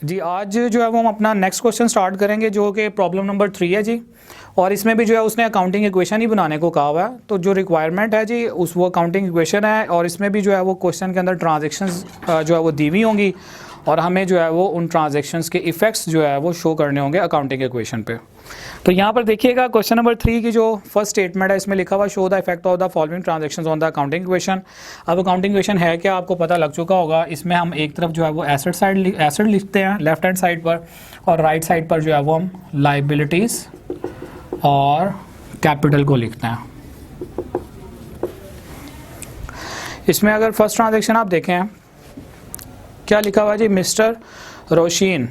जी आज जो है वो हम अपना नेक्स्ट क्वेश्चन स्टार्ट करेंगे जो कि प्रॉब्लम नंबर 3 है जी। और इसमें भी जो है उसने अकाउंटिंग इक्वेशन ही बनाने को कहा हुआ है। तो जो रिक्वायरमेंट है जी उस वो अकाउंटिंग इक्वेशन है और इसमें भी जो है वो क्वेश्चन के अंदर ट्रांजेक्शन्स जो है वो दी हुई होंगी और हमें जो है वो उन ट्रांजेक्शन्स के इफ़ेक्ट्स जो है वो शो करने होंगे अकाउंटिंग इक्वेशन पे। तो यहाँ पर देखिएगा क्वेश्चन नंबर 3 की जो फर्स्ट स्टेटमेंट है इसमें लिखा हुआ show the effect of the following transactions on the accounting equation. अब अकाउंटिंग इक्वेशन है क्या आपको पता लग चुका होगा। इसमें हम एक तरफ जो है वो एसेट लिखते हैं लेफ्ट हैंड साइड पर और राइट साइड पर जो है वो हम लाइबिलिटीज़ और कैपिटल को लिखते हैं। इसमें अगर फर्स्ट ट्रांजेक्शन आप देखें क्या लिखा हुआ है जी, mister Rosheen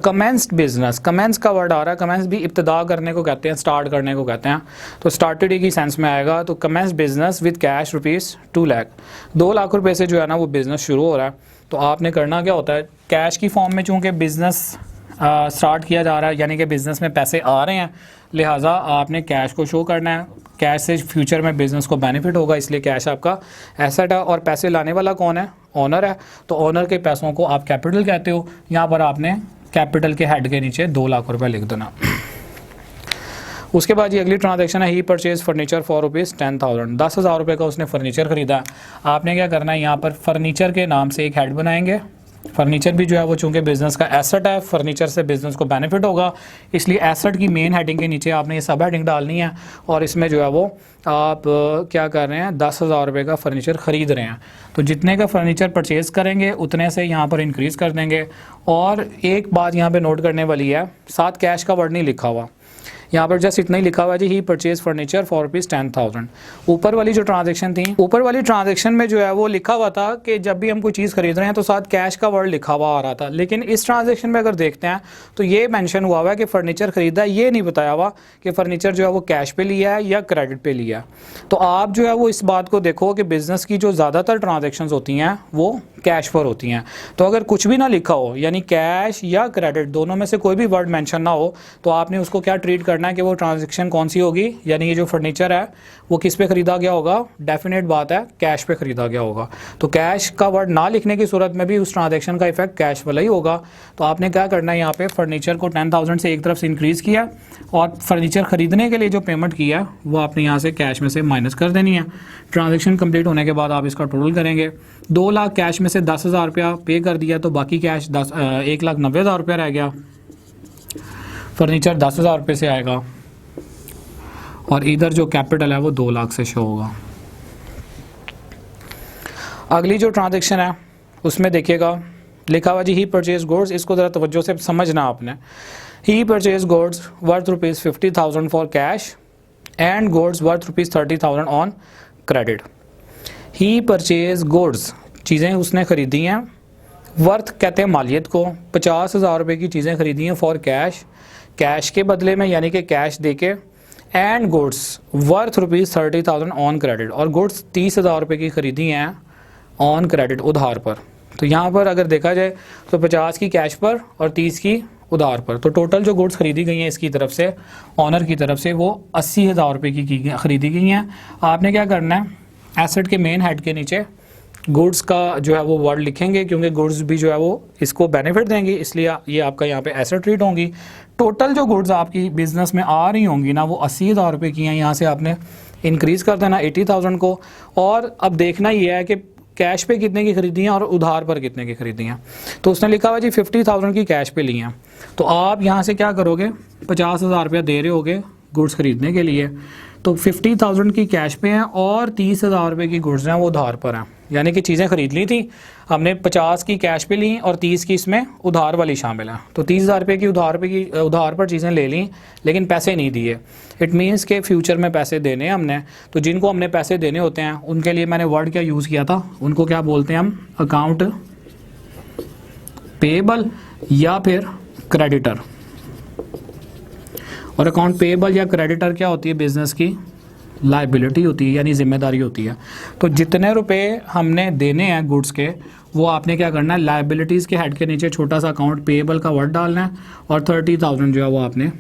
commenced business. Commence का वर्ड आ रहा है, कमेंस भी इब्तदा करने को कहते हैं, स्टार्ट करने को कहते हैं। तो स्टार्टेड की सेंस में आएगा। तो commence business with cash ₹2 lakh, 2 lakh रुपए से जो है ना वो बिज़नेस शुरू हो रहा है। तो आपने करना क्या होता है, कैश की फॉर्म में चूँकि बिज़नेस स्टार्ट किया जा रहा है यानी कि बिज़नेस में पैसे आ रहे हैं, लिहाजा आपने कैश को शो करना है। कैश से फ्यूचर में बिज़नेस को बेनिफिट होगा, इसलिए कैश आपका एसेट है। और पैसे लाने वाला कौन है, ओनर है। तो ओनर के पैसों को आप कैपिटल कहते हो। यहाँ पर आपने कैपिटल के हेड के नीचे 2 लाख रुपए लिख देना। उसके बाद ये अगली ट्रांजैक्शन है, ही परचेज फर्नीचर फॉर ₹10,000, 10,000 रुपये का उसने फर्नीचर ख़रीदा। आपने क्या करना है, यहाँ पर फर्नीचर के नाम से एक हेड बनाएंगे। फर्नीचर भी जो है वो चूँकि बिज़नेस का एसेट है, फर्नीचर से बिज़नेस को बेनिफिट होगा, इसलिए एसेट की मेन हेडिंग के नीचे आपने ये सब हेडिंग डालनी है। और इसमें जो है वो आप क्या कर रहे हैं, 10,000 रुपये का फर्नीचर ख़रीद रहे हैं। तो जितने का फर्नीचर परचेज़ करेंगे उतने से यहाँ पर इंक्रीज़ कर देंगे। और एक बात यहाँ पे नोट करने वाली है, साथ कैश का वर्ड नहीं लिखा हुआ, यहाँ पर जस्ट इतना ही लिखा हुआ है जी, ही परचेज फर्नीचर फॉर ₹10,000। ऊपर वाली जो ट्रांजैक्शन थी, ऊपर वाली ट्रांजैक्शन में जो है वो लिखा हुआ था कि जब भी हम कोई चीज़ खरीद रहे हैं तो साथ कैश का वर्ड लिखा हुआ आ रहा था। लेकिन इस ट्रांजैक्शन में अगर देखते हैं तो ये मेंशन हुआ है कि फर्नीचर खरीदा है, ये नहीं बताया हुआ कि फर्नीचर जो है वो कैश पे लिया है या क्रेडिट पे लिया है। तो आप जो है वो इस बात को देखो कि बिज़नेस की जो ज़्यादातर ट्रांजेक्शन होती हैं वो कैश पर होती हैं। तो अगर कुछ भी ना लिखा हो यानी कैश या क्रेडिट दोनों में से कोई भी वर्ड मेंशन ना हो तो आपने उसको क्या ट्रीट करना है कि वो ट्रांजैक्शन कौन सी होगी, यानी ये जो फर्नीचर है वो किस पे ख़रीदा गया होगा, डेफिनेट बात है कैश पे ख़रीदा गया होगा। तो कैश का वर्ड ना लिखने की सूरत में भी उस ट्रांजैक्शन का इफेक्ट कैश वाला ही होगा। तो आपने क्या करना है, यहाँ पे फर्नीचर को 10,000 से एक तरफ से इंक्रीज़ किया और फर्नीचर ख़रीदने के लिए जो पेमेंट किया वो आपने यहाँ से कैश में से माइनस कर देनी है। ट्रांजैक्शन कंप्लीट होने के बाद आप इसका टोटल करेंगे। 2 लाख कैश में से 10,000 रुपया पे कर दिया तो बाकी कैश 1,90,000 रुपया रह गया। फर्नीचर 10,000 रुपये से आएगा और इधर जो कैपिटल है वो 2 लाख से शो होगा। अगली जो ट्रांजैक्शन है उसमें देखिएगा लिखा हुआ जी, ही परचेज गुड्स। इसको ज़रा तवज्जो से समझना आपने। He purchase goods worth ₹50,000 for cash and goods worth ₹30,000 on credit. He purchase goods, चीज़ें उसने ख़रीदी हैं, वर्थ कहते हैं मालियत को, 50,000 रुपये की चीज़ें ख़रीदी हैं फॉर कैश, कैश के बदले में यानी कि कैश देके, and goods worth ₹30,000 on credit, और गुड्स 30,000 रुपये की ख़रीदी हैं ऑन क्रेडिट, उधार पर। तो यहाँ पर अगर देखा जाए तो 50 की कैश पर और 30 की उधार पर। तो टोटल जो गुड्स खरीदी गई हैं इसकी तरफ से, ऑनर की तरफ से, वो 80,000 रुपये की ख़रीदी गई हैं। आपने क्या करना है, एसेट के मेन हेड के नीचे गुड्स का जो है वो वर्ड लिखेंगे क्योंकि गुड्स भी जो है वो इसको बेनिफिट देंगी, इसलिए ये आपका यहाँ पे एसेट ट्रीट होंगी। टोटल जो गुड्स आपकी बिज़नेस में आ रही होंगी ना वो 80,000 रुपये की हैं। यहाँ से आपने इंक्रीज़ कर देना 80,000 को। और अब देखना ये है कि कैश पे कितने की खरीदी हैं और उधार पर कितने की खरीदी हैं। तो उसने लिखा हुआ जी 50,000 की कैश पे ली हैं। तो आप यहाँ से क्या करोगे, 50,000 रुपया दे रहे होगे गुड्स खरीदने के लिए, तो 50,000 की कैश पे हैं और 30,000 रुपये की गुड्स हैं वो उधार पर हैं। यानी कि चीज़ें ख़रीद ली थी हमने, 50 की कैश पे ली और 30 की इसमें उधार वाली शामिल है। तो 30,000 रुपये की उधार पर चीज़ें ले लीं लेकिन पैसे नहीं दिए। इट मीन्स के फ्यूचर में पैसे देने हैं हमने। तो जिनको हमने पैसे देने होते हैं उनके लिए मैंने वर्ड क्या यूज़ किया था, उनको क्या बोलते हैं हम, अकाउंट पेएबल या फिर क्रेडिटर। और अकाउंट पेएबल या क्रेडिटर क्या होती है, बिज़नेस की लाइबिलिटी होती है यानी जिम्मेदारी होती है। तो जितने रुपए हमने देने हैं गुड्स के वो आपने क्या करना है, लाइबिलिटीज़ के हेड के नीचे छोटा सा अकाउंट पेएबल का वर्ड डालना है और 30,000 जो है वो आपने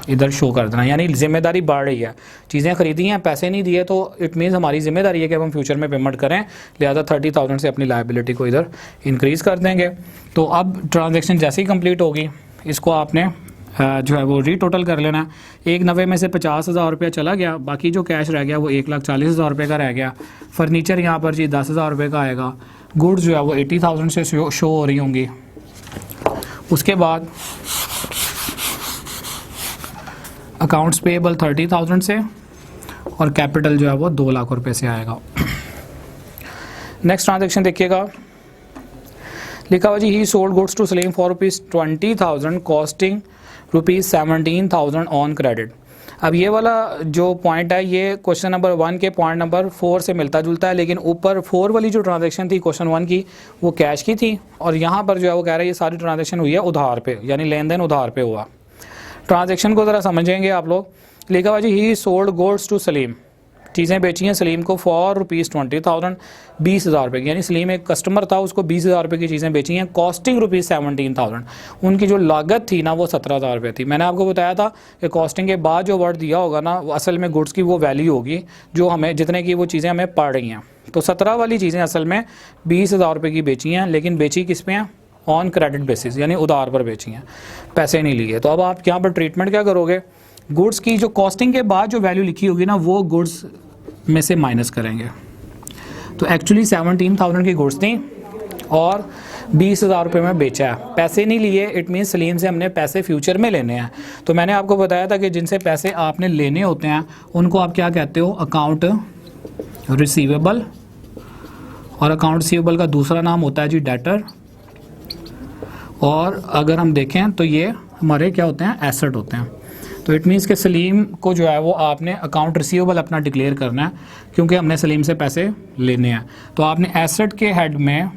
इधर शो कर देना, यानी जिम्मेदारी बढ़ रही है। चीज़ें खरीदी हैं, पैसे नहीं दिए, तो इट मीन्स हमारी जिम्मेदारी है कि हम फ्यूचर में पेमेंट करें, लिहाजा 30,000 से अपनी लायबिलिटी को इधर इंक्रीज़ कर देंगे। तो अब ट्रांजेक्शन जैसे ही कंप्लीट होगी, इसको आपने जो है वो रीटोटल कर लेना। 190 में से 50,000 रुपया चला गया, बाकी जो कैश रह गया वो 1,40,000 रुपये का रह गया। फर्नीचर यहाँ पर जी 10,000 रुपये का आएगा। गुड्स जो है वो 80,000 से शो हो रही होंगी। उसके बाद अकाउंट्स पेएबल 30,000 से, और कैपिटल जो है वो 2 लाख रुपए से आएगा। नेक्स्ट ट्रांजेक्शन देखिएगा, लिखा हुआ जी he sold goods to Salim for ₹20,000 costing ₹17,000 on credit. अब ये वाला जो पॉइंट है ये क्वेश्चन नंबर 1 के पॉइंट नंबर 4 से मिलता जुलता है, लेकिन ऊपर 4 वाली जो ट्रांजैक्शन थी क्वेश्चन 1 की वो कैश की थी, और यहाँ पर जो है वो कह रहा है ये सारी ट्रांजैक्शन हुई है उधार पे, यानी लेन देन उधार पे हुआ। ट्रांजैक्शन को ज़रा समझेंगे आप लोग। लिखा हुआ जी he sold goods to Salim, चीज़ें बेची हैं सलीम को फॉर ₹20,000 20,000 रुपये की, यानी सलीम एक कस्टमर था, उसको 20,000 रुपये की चीज़ें बेची हैं कॉस्टिंग ₹17,000। उनकी जो लागत थी ना वो 17,000 रुपये थी। मैंने आपको बताया था कि कॉस्टिंग के बाद जो वर्ड दिया होगा ना वो असल में गुड्स की वो वैल्यू होगी जो हमें जितने की वो चीज़ें हमें पड़ रही हैं। तो 17 वाली चीज़ें असल में 20,000 रुपये की बेची हैं, लेकिन बेची किस पे हैं? ऑन क्रेडिट बेसिस, यानी उधार पर बेची हैं, पैसे नहीं लिए। तो अब आप यहाँ पर ट्रीटमेंट क्या करोगे? गुड्स की जो कॉस्टिंग के बाद जो वैल्यू लिखी होगी ना वो गुड्स में से माइनस करेंगे। तो एक्चुअली 17,000 की गुड्स थी और 20,000 रुपये में बेचा है, पैसे नहीं लिए। इट मीन्स सलीम से हमने पैसे फ्यूचर में लेने हैं। तो मैंने आपको बताया था कि जिनसे पैसे आपने लेने होते हैं उनको आप क्या कहते हो? Account receivable. और अकाउंट रिसीवेबल का दूसरा नाम होता है जी डेटर। और अगर हम देखें तो ये हमारे क्या होते हैं? एसेट होते हैं। तो इट मीन्स कि सलीम को जो है वो आपने अकाउंट रिसीवेबल अपना डिक्लेयर करना है, क्योंकि हमने सलीम से पैसे लेने हैं। तो आपने एसेट के हेड में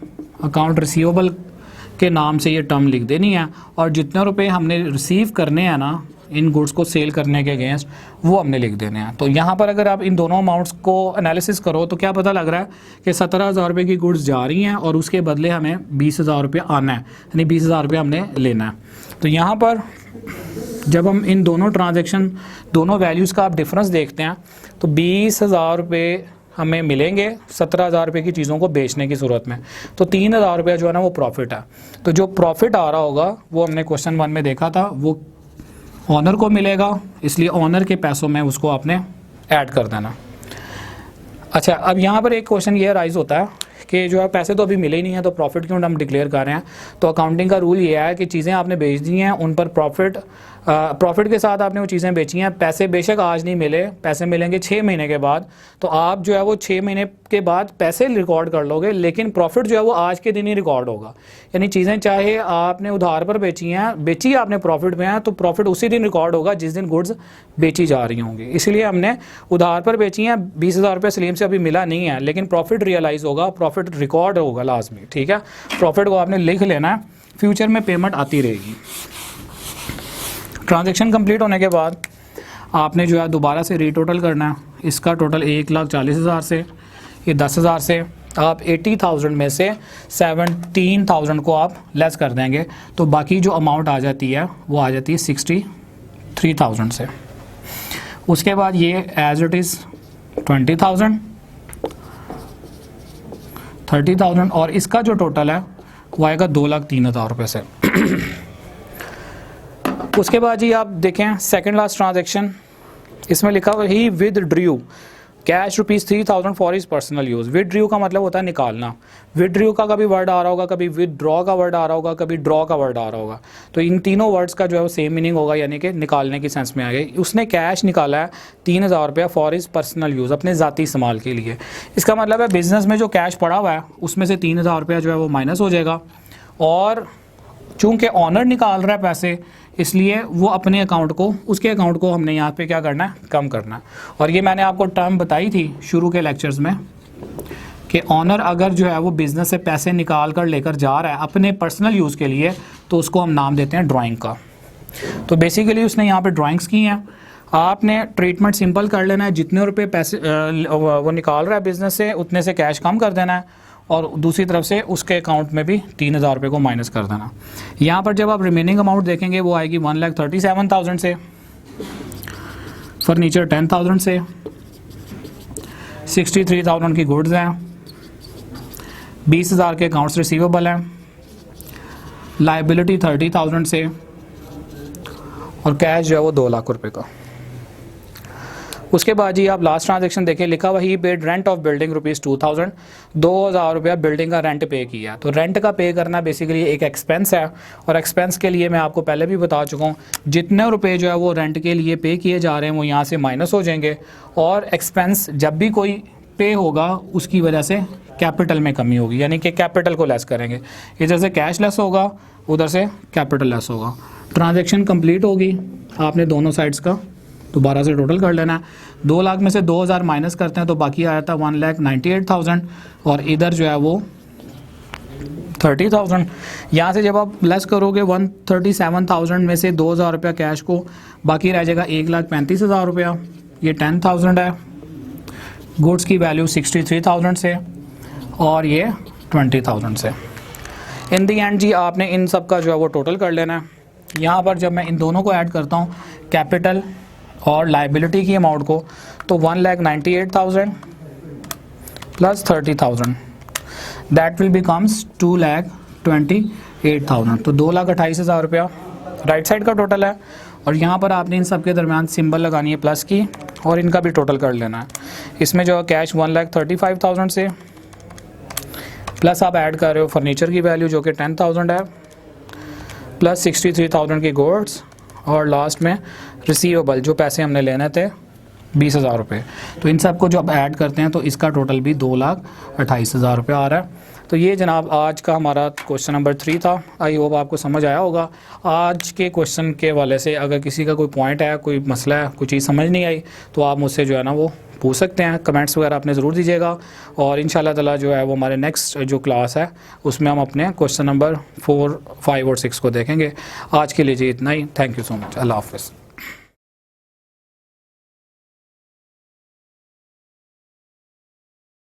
अकाउंट रिसीवेबल के नाम से ये टर्म लिख देनी है, और जितने रुपए हमने रिसीव करने हैं ना इन गुड्स को सेल करने के अगेंस्ट वो हमने लिख देने हैं। तो यहाँ पर अगर आप इन दोनों अमाउंट्स को एनालिसिस करो तो क्या पता लग रहा है कि 17,000 रुपये की गुड्स जा रही हैं और उसके बदले हमें 20,000 रुपये आना है, यानी 20,000 रुपये हमने लेना है। तो यहाँ पर जब हम इन दोनों ट्रांजैक्शन दोनों वैल्यूज़ का आप डिफरेंस देखते हैं तो 20,000 रुपये हमें मिलेंगे 17,000 रुपये की चीज़ों को बेचने की सूरत में। तो 3,000 रुपये जो है ना वो प्रॉफिट है। तो जो प्रॉफिट आ रहा होगा वो हमने क्वेश्चन 1 में देखा था, वो ऑनर को मिलेगा, इसलिए ऑनर के पैसों में उसको आपने ऐड कर देना। अच्छा, अब यहाँ पर एक क्वेश्चन ये राइज होता है कि जो है पैसे तो अभी मिले ही नहीं है तो प्रॉफिट क्यों हम डिक्लेयर कर रहे हैं? तो अकाउंटिंग का रूल ये है कि चीज़ें आपने बेच दी हैं उन पर प्रॉफिट के साथ आपने वो चीज़ें बेची हैं। पैसे बेशक आज नहीं मिले, पैसे मिलेंगे 6 महीने के बाद, तो आप जो है वो 6 महीने के बाद पैसे रिकॉर्ड कर लोगे, लेकिन प्रॉफिट जो है वो आज के दिन ही रिकॉर्ड होगा। यानी चीज़ें चाहे आपने उधार पर बेची हैं, बेची आपने प्रॉफिट में है, तो प्रॉफिट उसी दिन रिकॉर्ड होगा जिस दिन गुड्स बेची जा रही होंगी। इसलिए हमने उधार पर बेची हैं, 20,000 रुपये सलीम से अभी मिला नहीं है, लेकिन प्रॉफिट रियलाइज़ होगा, प्रॉफिट रिकॉर्ड होगा लाजमी। ठीक है, प्रॉफिट को आपने लिख लेना है, फ्यूचर में पेमेंट आती रहेगी। ट्रांजैक्शन कंप्लीट होने के बाद आपने जो है दोबारा से रीटोटल करना है। इसका टोटल 1,40,000 से, ये 10,000 से आप 80,000 में से 17,000 को आप लेस कर देंगे, तो बाकी जो अमाउंट आ जाती है वो आ जाती है 63,000 से। उसके बाद ये एज इट इज़ 20,000, 30,000 और इसका जो टोटल है वो आएगा 2,03,000 रुपये से। उसके बाद जी आप देखें सेकंड लास्ट ट्रांजैक्शन, इसमें लिखा हुआ he withdrew cash ₹3,000 for his personal use. Withdrew का मतलब होता है निकालना। विद ड्रू का कभी वर्ड आ रहा होगा, कभी विद ड्रॉ का वर्ड आ रहा होगा, कभी ड्रॉ का वर्ड आ रहा होगा। तो इन तीनों वर्ड्स का जो है वो सेम मीनिंग होगा, यानी कि निकालने की सेंस में आ गई। उसने कैश निकाला है 3,000 रुपया फॉर हिज पर्सनल यूज़, अपने ज़ाती इस्तेमाल के लिए। इसका मतलब है बिज़नेस में जो कैश पड़ा हुआ है उसमें से 3,000 रुपया जो है वो माइनस हो जाएगा, और चूँकि ऑनर निकाल रहा है पैसे इसलिए वो अपने अकाउंट को, उसके अकाउंट को हमने यहाँ पे क्या करना है? कम करना है। और ये मैंने आपको टर्म बताई थी शुरू के लेक्चर्स में कि ऑनर अगर जो है वो बिज़नेस से पैसे निकाल कर लेकर जा रहा है अपने पर्सनल यूज़ के लिए तो उसको हम नाम देते हैं ड्राइंग का। तो बेसिकली उसने यहाँ पे ड्राइंग्स की हैं। आपने ट्रीटमेंट सिंपल कर लेना है, जितने रुपये पैसे वो निकाल रहा है बिज़नेस से उतने से कैश कम कर देना है, और दूसरी तरफ से उसके अकाउंट में भी 3,000 रुपये को माइनस कर देना। यहाँ पर जब आप रिमेनिंग अमाउंट देखेंगे वो आएगी 1,37,000 से। फर्नीचर 10,000 से, 63,000 की गुड्स हैं, 20,000 के अकाउंट्स रिसीवेबल हैं, लाइबिलिटी 30,000 से, और कैश जो है वो 2 लाख रुपए का। उसके बाद जी आप लास्ट ट्रांजेक्शन देखें, लिखा हुआ ही पेड रेंट ऑफ बिल्डिंग ₹2,000, 2,000 रुपया बिल्डिंग का रेंट पे किया। तो रेंट का पे करना बेसिकली एक एक्सपेंस है, और एक्सपेंस के लिए मैं आपको पहले भी बता चुका हूँ, जितने रुपए जो है वो रेंट के लिए पे किए जा रहे हैं वो यहाँ से माइनस हो जाएंगे, और एक्सपेंस जब भी कोई पे होगा उसकी वजह से कैपिटल में कमी होगी, यानी कि कैपिटल को लेस करेंगे। इधर से कैश लेस होगा, उधर से कैपिटल लेस होगा। ट्रांजैक्शन कंप्लीट होगी, आपने दोनों साइड्स का दोबारा से टोटल कर लेना है। 2 लाख में से 2,000 माइनस करते हैं तो बाकी आया था 1,98,000, और इधर जो है वो 30,000। यहाँ से जब आप लेस करोगे 137,000 में से 2,000 रुपया कैश को, बाकी रह जाएगा 1,35,000 रुपया, ये 10,000 है। गुड्स की वैल्यू 63,000 से, और ये 20,000 से। इन दी एंड जी आपने इन सब का जो है वो टोटल कर लेना है। यहाँ पर जब मैं इन दोनों को ऐड करता हूँ, कैपिटल और लाइबिलिटी की अमाउंट को, तो 1,98,000 प्लस 30,000, दैट विल बिकम्स 2,28,000। तो 2,28,000 रुपया राइट साइड का टोटल है, और यहाँ पर आपने इन सब के दरमियान सिंबल लगानी है प्लस की, और इनका भी टोटल कर लेना है। इसमें जो है कैश 1,35,000 से, प्लस आप ऐड कर रहे हो फर्नीचर की वैल्यू जो कि 10,000 है, प्लस 63,000 की गुड्स, और लास्ट में रिसीवेबल जो पैसे हमने लेने थे 20,000 रुपये। तो इन सब को जब ऐड करते हैं तो इसका टोटल भी 2,28,000 रुपये आ रहा है। तो ये जनाब आज का हमारा क्वेश्चन नंबर 3 था। आई होप आपको समझ आया होगा। आज के क्वेश्चन के वाले से अगर किसी का कोई पॉइंट है, कोई मसला है, कोई चीज़ समझ नहीं आई, तो आप मुझसे जो है ना वो पूछ सकते हैं। कमेंट्स वगैरह आपने ज़रूर दीजिएगा, और इंशाल्लाह ताला जो है वो हमारे नेक्स्ट जो क्लास है उसमें हम अपने क्वेश्चन नंबर 4, 5 और 6 को देखेंगे। आज के लिए जी इतना ही। Thank you so much. अल्लाह हाफ़िज़।